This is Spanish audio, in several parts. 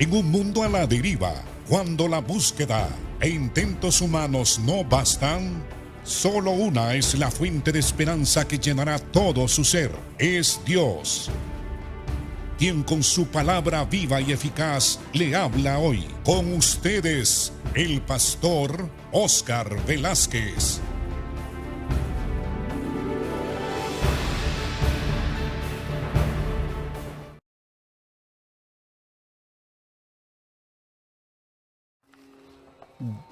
En un mundo a la deriva, cuando la búsqueda e intentos humanos no bastan, solo una es la fuente de esperanza que llenará todo su ser. Es Dios, quien con su palabra viva y eficaz le habla hoy. Con ustedes, el pastor Óscar Velázquez.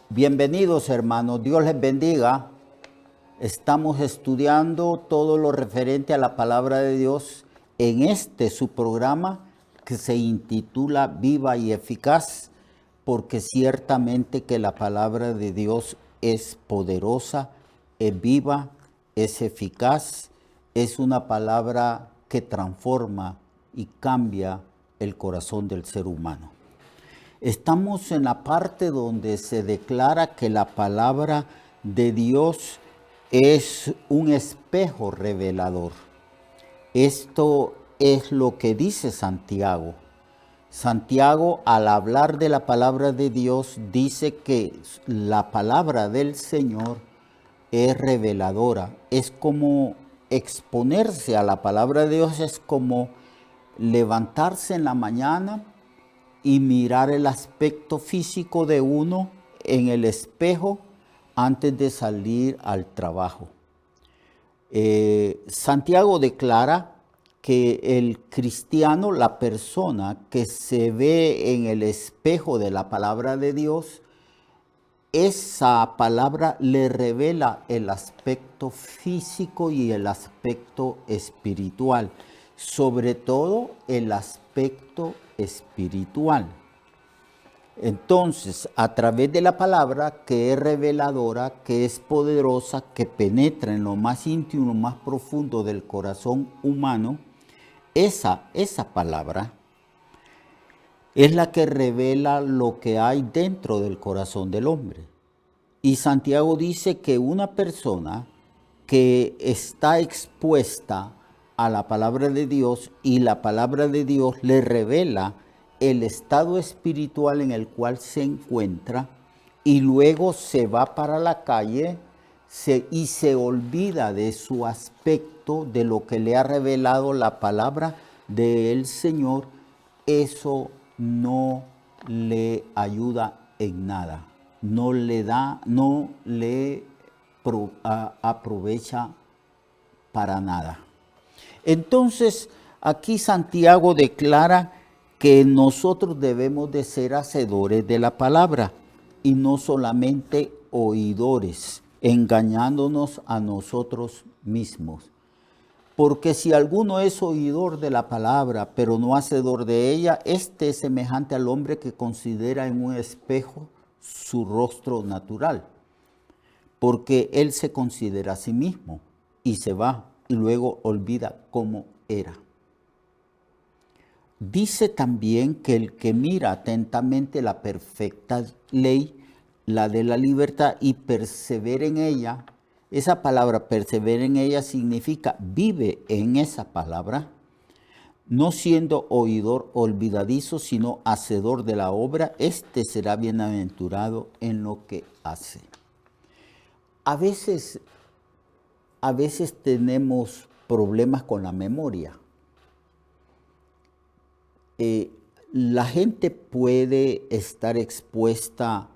Bienvenidos, hermanos, Dios les bendiga. Estamos estudiando todo lo referente a la palabra de Dios en su programa que se intitula Viva y Eficaz, porque ciertamente que la palabra de Dios es poderosa, es viva, es eficaz, es una palabra que transforma y cambia el corazón del ser humano. Estamos en la parte donde se declara que la palabra de Dios es un espejo revelador. Esto es lo que dice Santiago. Santiago, al hablar de la palabra de Dios, dice que la palabra del Señor es reveladora. Es como exponerse a la palabra de Dios, es como levantarse en la mañana y mirar el aspecto físico de uno en el espejo antes de salir al trabajo. Santiago declara que el cristiano, la persona que se ve en el espejo de la palabra de Dios, esa palabra le revela el aspecto físico y el aspecto espiritual, sobre todo el aspecto espiritual. Entonces, a través de la palabra que es reveladora, que es poderosa, que penetra en lo más íntimo, lo más profundo del corazón humano, esa palabra es la que revela lo que hay dentro del corazón del hombre. Y Santiago dice que una persona que está expuesta a la palabra de Dios y la palabra de Dios le revela el estado espiritual en el cual se encuentra y luego se va para la calle y se olvida de su aspecto, de lo que le ha revelado la palabra del Señor, eso no le ayuda en nada, no le aprovecha para nada. Entonces, aquí Santiago declara que nosotros debemos de ser hacedores de la palabra y no solamente oidores, engañándonos a nosotros mismos. Porque si alguno es oidor de la palabra, pero no hacedor de ella, este es semejante al hombre que considera en un espejo su rostro natural. Porque él se considera a sí mismo y se va y luego olvida cómo era. Dice también que el que mira atentamente la perfecta ley, la de la libertad, y persevera en ella, esa palabra persevera en ella significa vive en esa palabra, no siendo oidor olvidadizo, sino hacedor de la obra, este será bienaventurado en lo que hace. A veces tenemos problemas con la memoria. La gente puede estar expuesta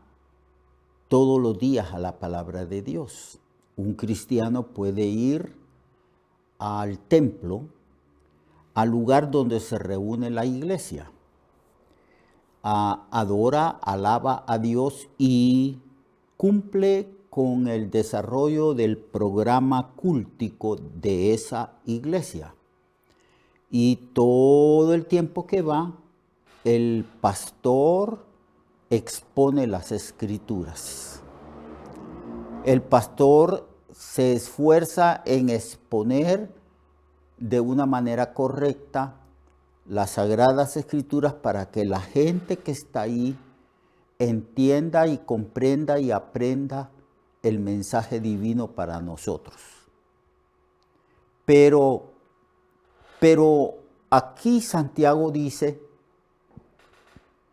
todos los días a la palabra de Dios. Un cristiano puede ir al templo, al lugar donde se reúne la iglesia, adora, alaba a Dios y cumple con el desarrollo del programa cultico de esa iglesia. Y todo el tiempo que va, el pastor expone las escrituras. El pastor se esfuerza en exponer de una manera correcta las sagradas escrituras para que la gente que está ahí entienda y comprenda y aprenda el mensaje divino para nosotros. Pero aquí Santiago dice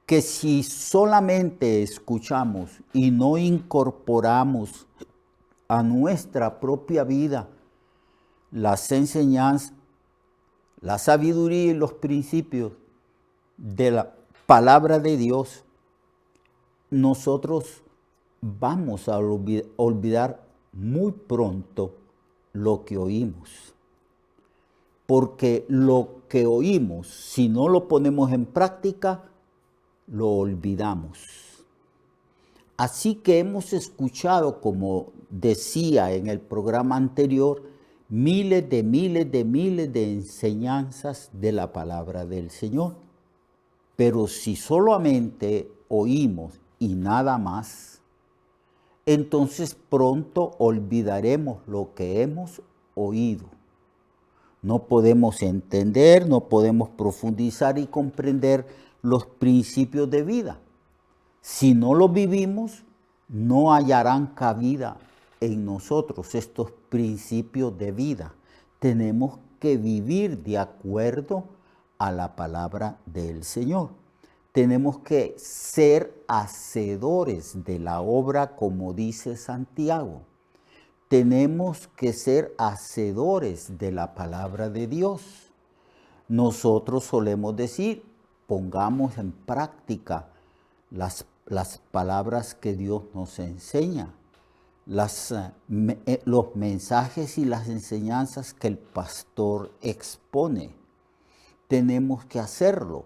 que si solamente escuchamos y no incorporamos a nuestra propia vida las enseñanzas, la sabiduría y los principios de la palabra de Dios, nosotros vamos a olvidar muy pronto lo que oímos. Porque lo que oímos, si no lo ponemos en práctica, lo olvidamos. Así que hemos escuchado, como decía en el programa anterior, miles de enseñanzas de la palabra del Señor. Pero si solamente oímos y nada más, entonces pronto olvidaremos lo que hemos oído. No podemos entender, no podemos profundizar y comprender los principios de vida. Si no los vivimos, no hallarán cabida en nosotros estos principios de vida. Tenemos que vivir de acuerdo a la palabra del Señor. Tenemos que ser hacedores de la obra, como dice Santiago. Tenemos que ser hacedores de la palabra de Dios. Nosotros solemos decir, pongamos en práctica las palabras que Dios nos enseña, los mensajes y las enseñanzas que el pastor expone. Tenemos que hacerlo.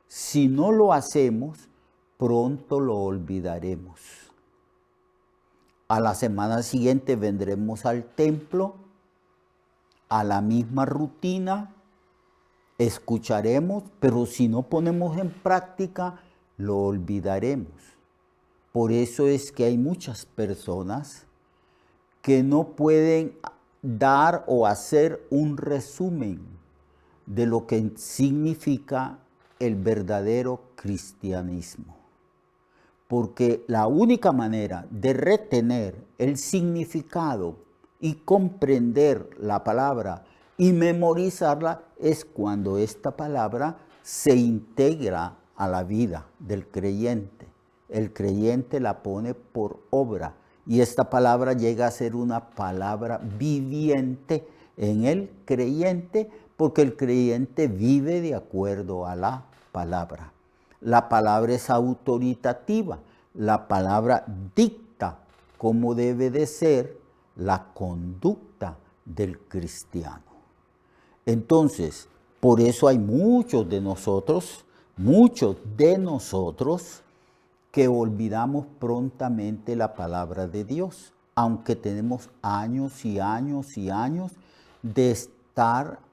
Si no lo hacemos, pronto lo olvidaremos. A la semana siguiente vendremos al templo, a la misma rutina, escucharemos, pero si no ponemos en práctica, lo olvidaremos. Por eso es que hay muchas personas que no pueden dar o hacer un resumen de lo que significa el verdadero cristianismo. Porque la única manera de retener el significado y comprender la palabra y memorizarla es cuando esta palabra se integra a la vida del creyente. El creyente la pone por obra y esta palabra llega a ser una palabra viviente en el creyente, porque el creyente vive de acuerdo a la palabra. La palabra es autoritativa, la palabra dicta cómo debe de ser la conducta del cristiano. Entonces, por eso hay muchos de nosotros que olvidamos prontamente la palabra de Dios, aunque tenemos años y años y años de estar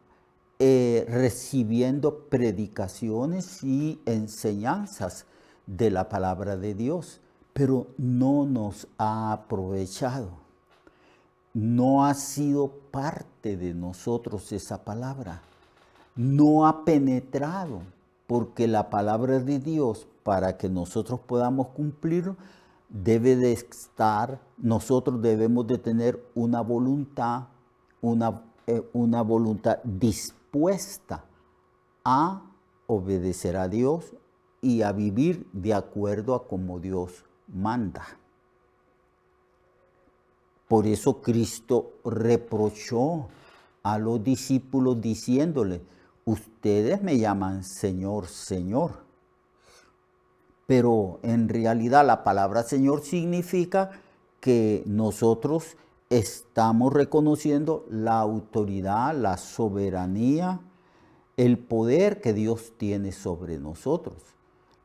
recibiendo predicaciones y enseñanzas de la palabra de Dios, pero no nos ha aprovechado. No ha sido parte de nosotros esa palabra. No ha penetrado, porque la palabra de Dios, para que nosotros podamos cumplirlo, debe de estar, nosotros debemos de tener una voluntad dispuesta a obedecer a Dios y a vivir de acuerdo a como Dios manda. Por eso Cristo reprochó a los discípulos diciéndole, ustedes me llaman Señor, Señor. Pero en realidad la palabra Señor significa que nosotros estamos reconociendo la autoridad, la soberanía, el poder que Dios tiene sobre nosotros.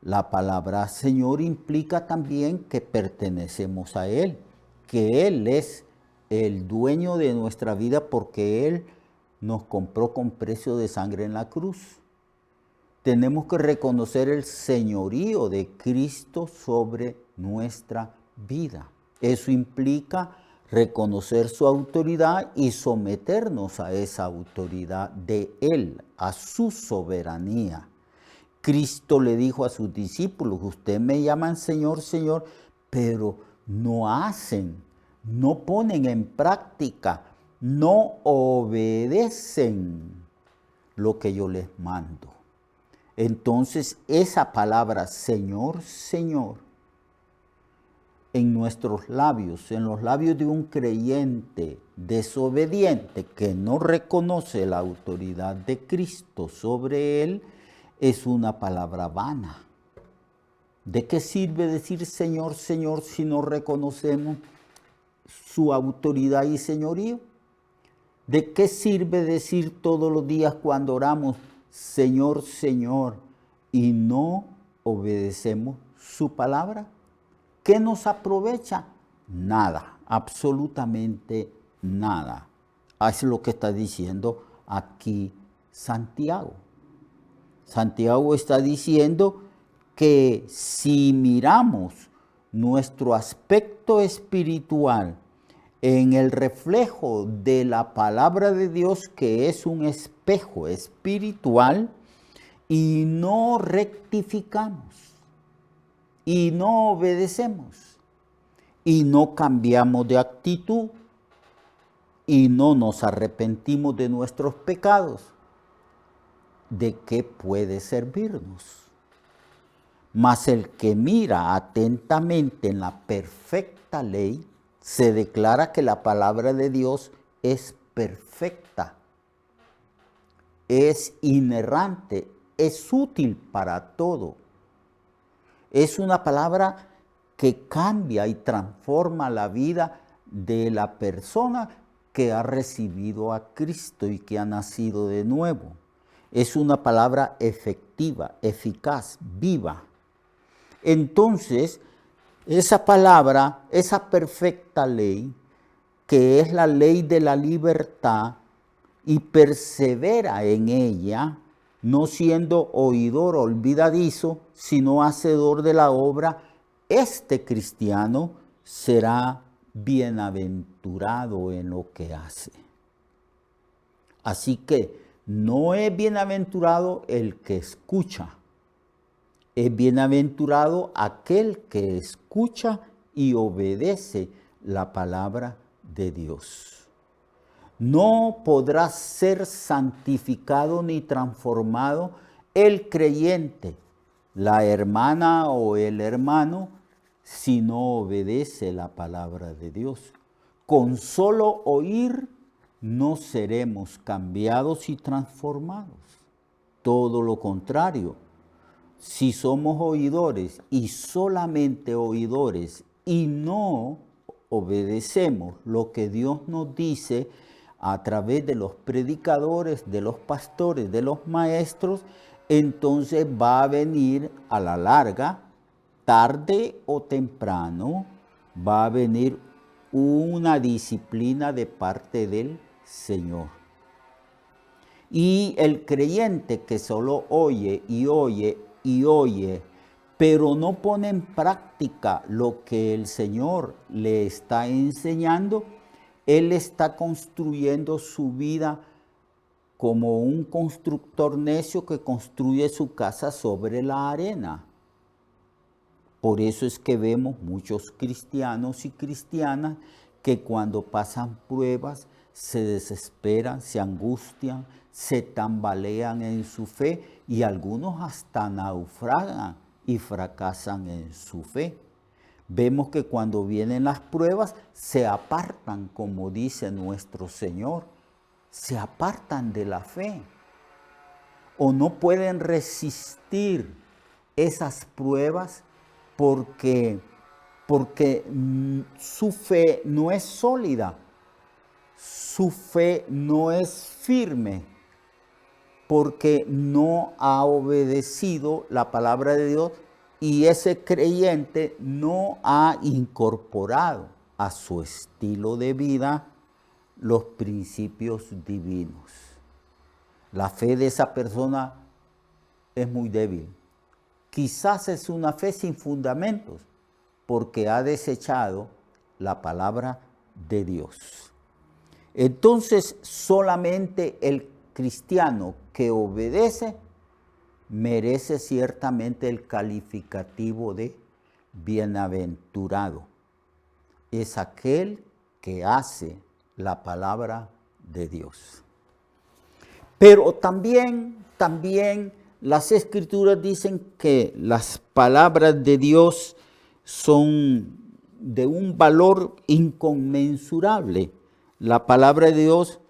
La palabra Señor implica también que pertenecemos a Él, que Él es el dueño de nuestra vida porque Él nos compró con precio de sangre en la cruz. Tenemos que reconocer el señorío de Cristo sobre nuestra vida. Eso implica reconocer su autoridad y someternos a esa autoridad de Él, a su soberanía. Cristo le dijo a sus discípulos, ustedes me llaman Señor, Señor, pero no hacen, no ponen en práctica, no obedecen lo que yo les mando. Entonces esa palabra Señor, Señor, en nuestros labios, en los labios de un creyente desobediente que no reconoce la autoridad de Cristo sobre él, es una palabra vana. ¿De qué sirve decir Señor, Señor si no reconocemos su autoridad y señorío? ¿De qué sirve decir todos los días cuando oramos Señor, Señor y no obedecemos su palabra? ¿Qué nos aprovecha? Nada, absolutamente nada. Es lo que está diciendo aquí Santiago. Santiago está diciendo que si miramos nuestro aspecto espiritual en el reflejo de la palabra de Dios, que es un espejo espiritual, y no rectificamos, y no obedecemos, y no cambiamos de actitud, y no nos arrepentimos de nuestros pecados, ¿de qué puede servirnos? Mas el que mira atentamente en la perfecta ley, se declara que la palabra de Dios es perfecta, es inerrante, es útil para todo. Es una palabra que cambia y transforma la vida de la persona que ha recibido a Cristo y que ha nacido de nuevo. Es una palabra efectiva, eficaz, viva. Entonces, esa palabra, esa perfecta ley, que es la ley de la libertad, y persevera en ella, no siendo oidor olvidadizo, sino hacedor de la obra, este cristiano será bienaventurado en lo que hace. Así que no es bienaventurado el que escucha, es bienaventurado aquel que escucha y obedece la palabra de Dios. No podrá ser santificado ni transformado el creyente, la hermana o el hermano, si no obedece la palabra de Dios. Con solo oír no seremos cambiados y transformados. Todo lo contrario. Si somos oidores y solamente oidores y no obedecemos lo que Dios nos dice a través de los predicadores, de los pastores, de los maestros, entonces va a venir a la larga, tarde o temprano, va a venir una disciplina de parte del Señor. Y el creyente que solo oye y oye y oye, pero no pone en práctica lo que el Señor le está enseñando, él está construyendo su vida como un constructor necio que construye su casa sobre la arena. Por eso es que vemos muchos cristianos y cristianas que cuando pasan pruebas se desesperan, se angustian, se tambalean en su fe y algunos hasta naufragan y fracasan en su fe. Vemos que cuando vienen las pruebas se apartan, como dice nuestro Señor, se apartan de la fe o no pueden resistir esas pruebas porque su fe no es sólida, su fe no es firme, porque no ha obedecido la palabra de Dios y ese creyente no ha incorporado a su estilo de vida los principios divinos. La fe de esa persona es muy débil. Quizás es una fe sin fundamentos, porque ha desechado la palabra de Dios. Entonces, solamente el cristiano que obedece merece ciertamente el calificativo de bienaventurado. Es aquel que hace la palabra de Dios. Pero también Las Escrituras dicen que las palabras de Dios son de un valor inconmensurable. La palabra de Dios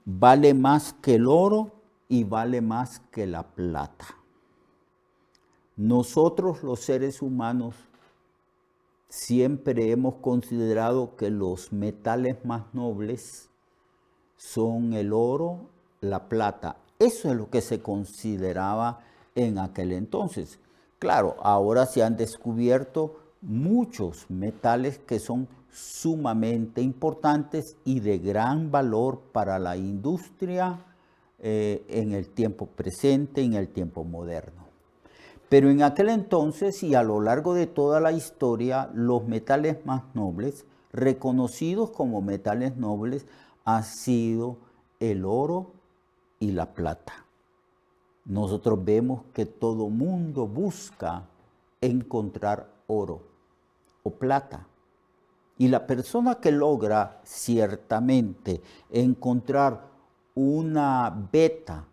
vale más que el oro y vale más que la plata. Nosotros los seres humanos siempre hemos considerado que los metales más nobles son el oro, la plata. Eso es lo que se consideraba en aquel entonces. Claro, ahora se han descubierto muchos metales que son sumamente importantes y de gran valor para la industria en el tiempo presente, en el tiempo moderno. Pero en aquel entonces y a lo largo de toda la historia, los metales más nobles, reconocidos como metales nobles, han sido el oro y la plata. Nosotros vemos que todo mundo busca encontrar oro o plata. Y la persona que logra ciertamente encontrar una veta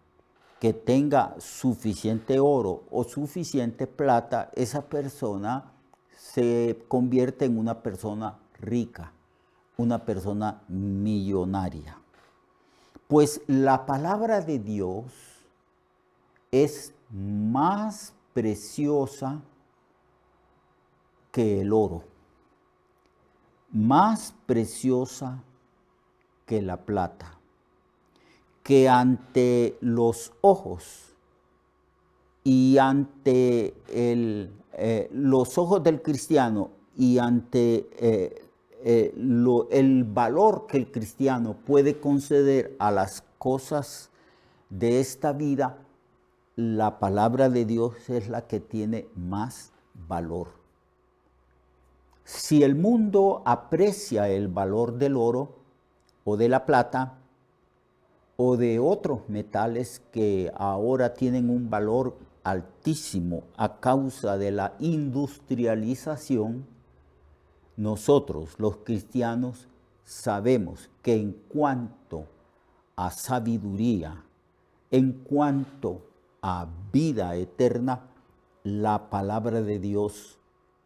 que tenga suficiente oro o suficiente plata, esa persona se convierte en una persona rica, una persona millonaria. Pues la palabra de Dios es más preciosa que el oro, más preciosa que la plata, que ante los ojos y ante los ojos del cristiano y ante el valor que el cristiano puede conceder a las cosas de esta vida, la palabra de Dios es la que tiene más valor. Si el mundo aprecia el valor del oro o de la plata o de otros metales que ahora tienen un valor altísimo a causa de la industrialización, nosotros los cristianos sabemos que en cuanto a sabiduría, en cuanto a vida eterna, la palabra de Dios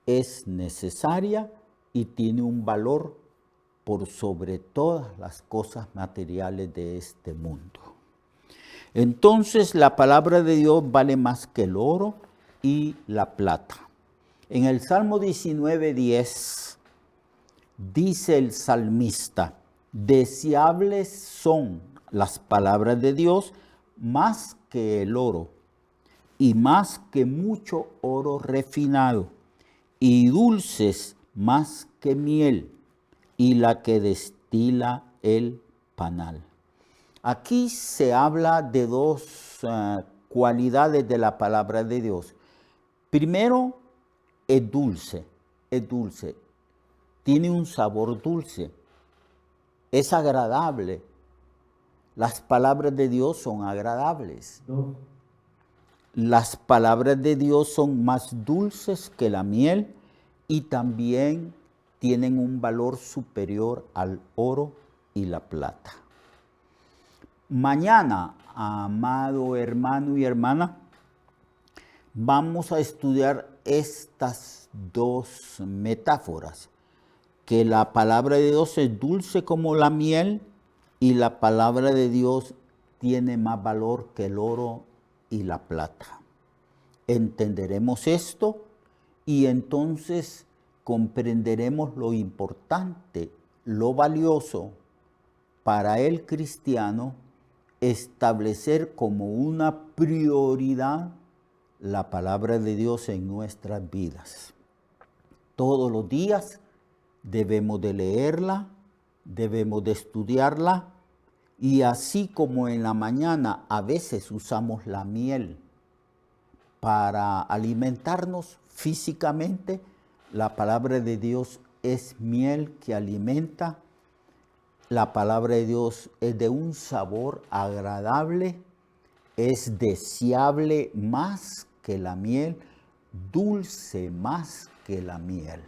es necesaria y tiene un valor por sobre todas las cosas materiales de este mundo. Entonces la palabra de Dios vale más que el oro y la plata. En el Salmo 19:10 dice el salmista: deseables son las palabras de Dios más que el oro y más que mucho oro refinado, y dulces más que miel y la que destila el panal. Aquí se habla de dos cualidades de la palabra de Dios. Primero, es dulce, tiene un sabor dulce, es agradable. Las palabras de Dios son agradables. Las palabras de Dios son más dulces que la miel y también tienen un valor superior al oro y la plata. Mañana, amado hermano y hermana, vamos a estudiar estas dos metáforas, que la palabra de Dios es dulce como la miel y la palabra de Dios tiene más valor que el oro y la plata. Entenderemos esto y entonces comprenderemos lo importante, lo valioso para el cristiano establecer como una prioridad la palabra de Dios en nuestras vidas. Todos los días debemos de leerla, debemos de estudiarla, y así como en la mañana a veces usamos la miel para alimentarnos físicamente, la palabra de Dios es miel que alimenta. La palabra de Dios es de un sabor agradable, es deseable más que la miel, dulce más que la miel.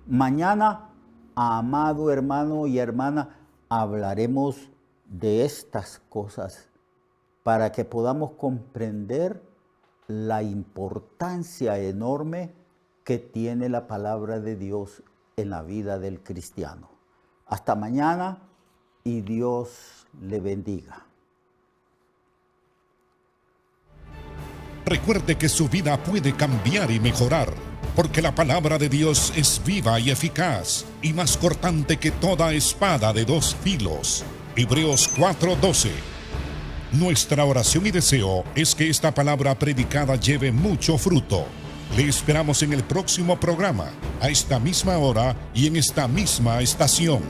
Mañana, amado hermano y hermana, hablaremos de estas cosas para que podamos comprender la importancia enorme que tiene la palabra de Dios en la vida del cristiano. Hasta mañana y Dios le bendiga. Recuerde que su vida puede cambiar y mejorar, porque la palabra de Dios es viva y eficaz, y más cortante que toda espada de dos filos. Hebreos 4:12. Nuestra oración y deseo es que esta palabra predicada lleve mucho fruto. Le esperamos en el próximo programa, a esta misma hora y en esta misma estación.